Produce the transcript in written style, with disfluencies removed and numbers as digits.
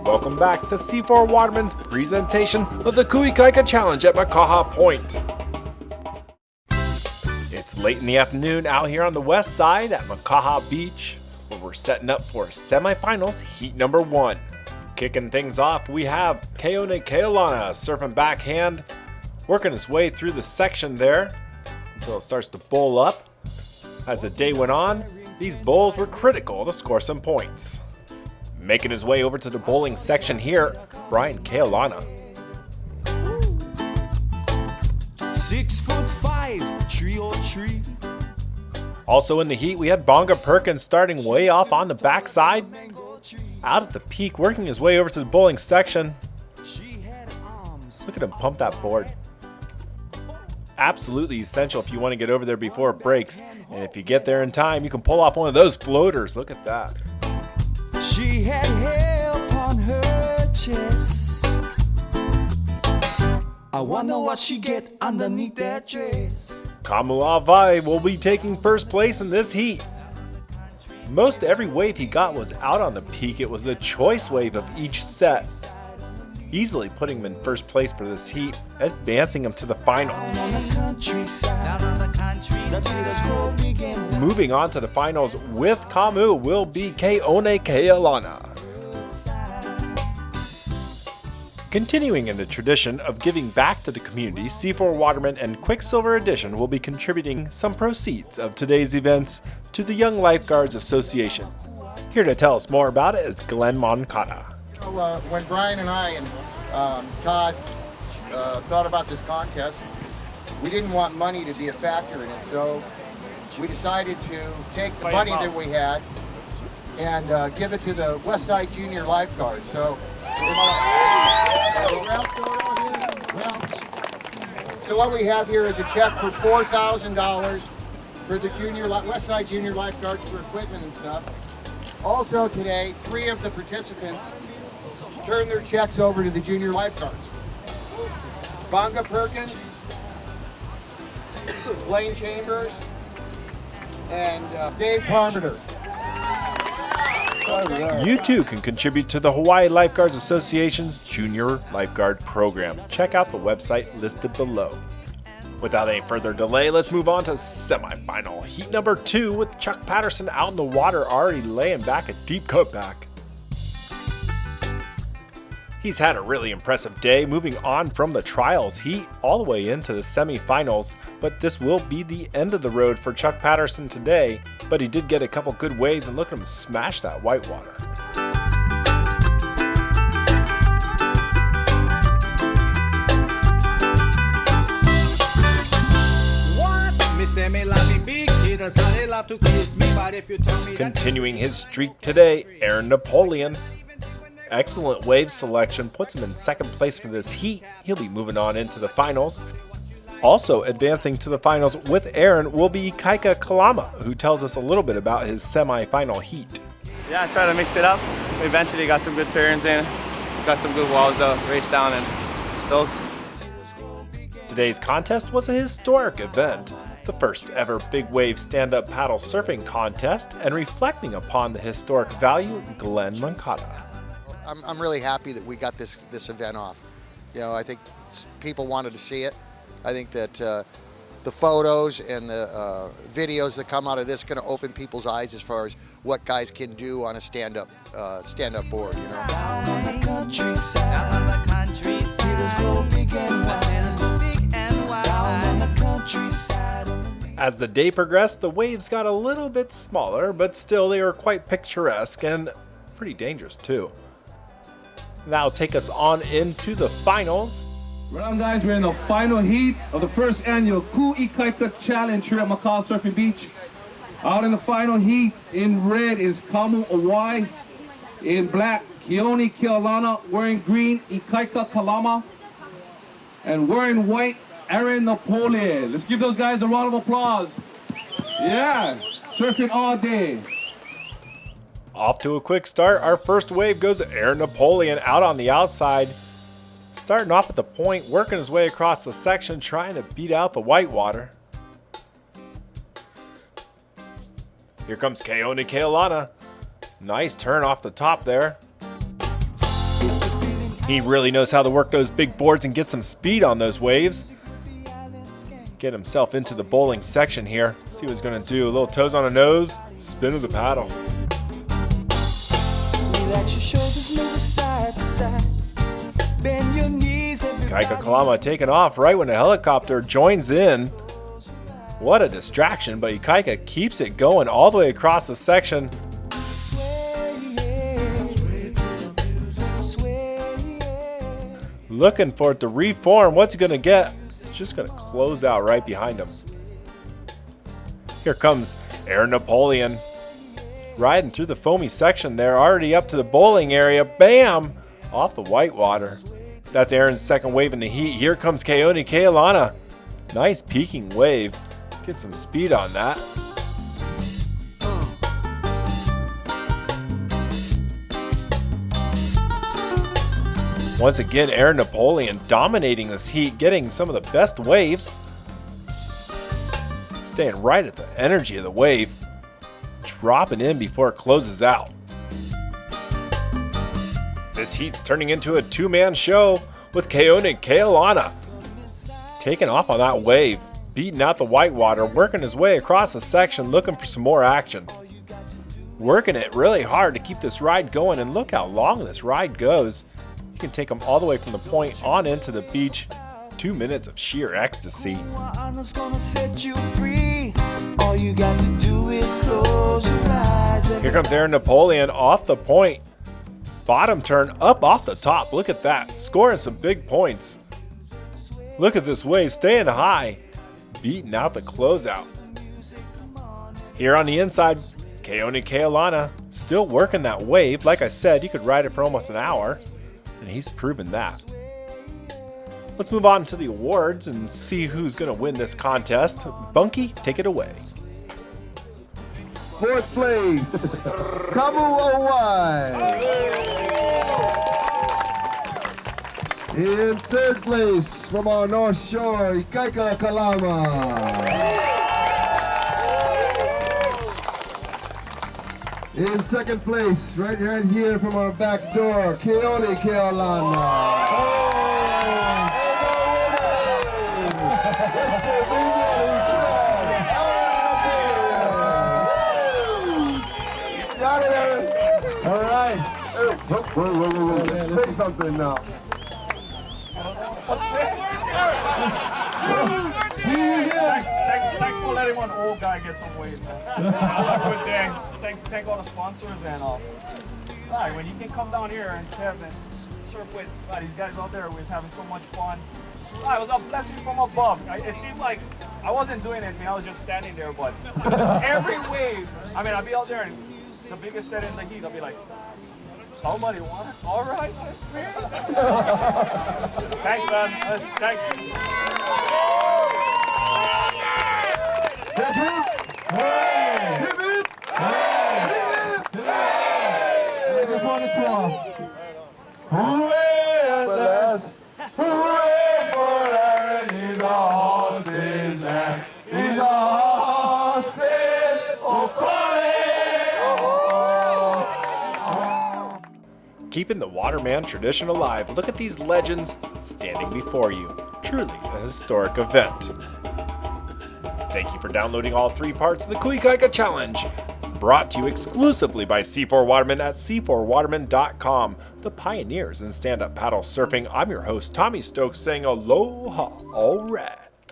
welcome back to C4 Waterman's presentation of the IKAIKA Challenge at Makaha Point. It's late in the afternoon out here on the west side at Makaha Beach, where we're setting up for semifinals heat number 1. Kicking things off, we have IKAIKA surfing backhand, working his way through the section there until it starts to bowl up. As the day went on, these bowls were critical to score some points. Making his way over to the bowling section here, Brian Kealana. 6'5", 303. Also in the heat, we had Bonga Perkins starting way off on the backside. Out at the peak, working his way over to the bowling section. Look at him pump that board. Absolutely essential if you want to get over there before it breaks. And if you get there in time, you can pull off one of those floaters. Look at that. She had hair upon her chest. I wonder what she get underneath that dress. Kamu Avai will be taking first place in this heat. Most every wave he got was out on the peak. It was a choice wave of each set, easily putting him in first place for this heat, advancing him to the finals. Moving on to the finals with Kamu will be IKAIKA. Continuing in the tradition of giving back to the community, C4 Waterman and Quicksilver Edition will be contributing some proceeds of today's events to the Young Lifeguards Association. Here to tell us more about it is Glenn Moncada. When Brian and I and Todd thought about this contest, we didn't want money to be a factor in it, so we decided to take the money that we had and give it to the Westside Junior Lifeguards. So what we have here is a check for $4,000 for the Westside Junior Lifeguards for equipment and stuff. Also today, 3 of the participants turned their checks over to the Junior Lifeguards. Bonga Perkins, Blaine Chambers, and Dave Parmenter. You too can contribute to the Hawaii Lifeguards Association's Junior Lifeguard Program. Check out the website listed below. Without any further delay, let's move on to semifinal heat number 2 with Chuck Patterson out in the water already laying back a deep cutback. He's had a really impressive day, moving on from the trials heat all the way into the semifinals, but this will be the end of the road for Chuck Patterson today, but he did get a couple good waves and look at him smash that whitewater. Continuing his streak today, Aaron Napoleon. Excellent wave selection puts him in second place for this heat. He'll be moving on into the finals. Also advancing to the finals with Aaron will be IKAIKA Kalama, who tells us a little bit about his semi-final heat. Yeah, I tried to mix it up. We eventually got some good turns in, got some good walls to race down, and stoked. Today's contest was a historic event, the first ever big wave stand-up paddle surfing contest, and reflecting upon the historic value, Glenn Moncada. I'm really happy that we got this event off. You know, I think people wanted to see it. I think that the photos and the videos that come out of this are going to open people's eyes as far as what guys can do on a stand-up board. You know. Down on the countryside, down on the countryside, go big and wide. Down on the countryside. As the day progressed, the waves got a little bit smaller, but still they were quite picturesque and pretty dangerous too. That'll take us on into the finals. Right on, guys, we're in the final heat of the first annual IKAIKA Challenge here at Makaha Surfing Beach. Out in the final heat, in red is Kamu Awai. In black, Keone Kealana. Wearing green, IKAIKA Kalama. And wearing white, Aaron Napoleon. Let's give those guys a round of applause. Yeah, surfing all day. Off to a quick start, our first wave goes to Aaron Napoleon out on the outside. Starting off at the point, working his way across the section, trying to beat out the whitewater. Here comes Keone Kealana. Nice turn off the top there. He really knows how to work those big boards and get some speed on those waves. Get himself into the bowling section here. See what he's going to do. A little toes on a nose, spin of the paddle. Relax your shoulders, move side to side. Bend your knees, IKAIKA Kalama taking off right when the helicopter joins in. What a distraction, but IKAIKA keeps it going all the way across the section. Looking for it to reform. What's he going to get? It's just going to close out right behind him. Here comes Air Napoleon. Riding through the foamy section there, already up to the bowling area. Bam! Off the whitewater. That's Aaron's second wave in the heat. Here comes Keone Kealana. Nice peaking wave. Get some speed on that. Once again, Air Napoleon dominating this heat, getting some of the best waves. Staying right at the energy of the wave. Dropping in before it closes out. This heat's turning into a two-man show with Keone Kealana taking off on that wave, beating out the whitewater, working his way across the section, looking for some more action. Working it really hard to keep this ride going, and look how long this ride goes. You can take them all the way from the point on into the beach. 2 minutes of sheer ecstasy. All you got to do is close your eyes. Here comes Aaron Napoleon off the point. Bottom turn up off the top. Look at that. Scoring some big points. Look at this wave staying high. Beating out the closeout. Here on the inside, Keone Kealana still working that wave. Like I said, you could ride it for almost an hour. And he's proven that. Let's move on to the awards and see who's going to win this contest. Bunky, take it away. Fourth place, Kamu Owai. In third place, from our North Shore, IKAIKA Kalama. In second place, right here from our back door, Keone Kealana. All right. Wait. Say something now. Thanks for letting one old guy get some weight, man. Have a good day. Thank all the sponsors and all. Right, when you can come down here and surf with these guys out there who is having so much fun. It was a blessing from above. It seemed like I wasn't doing anything. I was just standing there, but every wave, I'd be out there and the biggest set in the heat, I'll be like, somebody want it? All right, that's great. Thanks, man. Thanks. Hooray at last! Hooray for Aaron! He's a horse's man. He's a horse's Keeping the Waterman tradition alive. Look at these legends standing before you. Truly a historic event. Thank you for downloading all 3 parts of the IKAIKA Challenge. Brought to you exclusively by C4 Waterman at c4waterman.com, the pioneers in stand-up paddle surfing. I'm your host, Tommy Stokes, saying aloha. All right.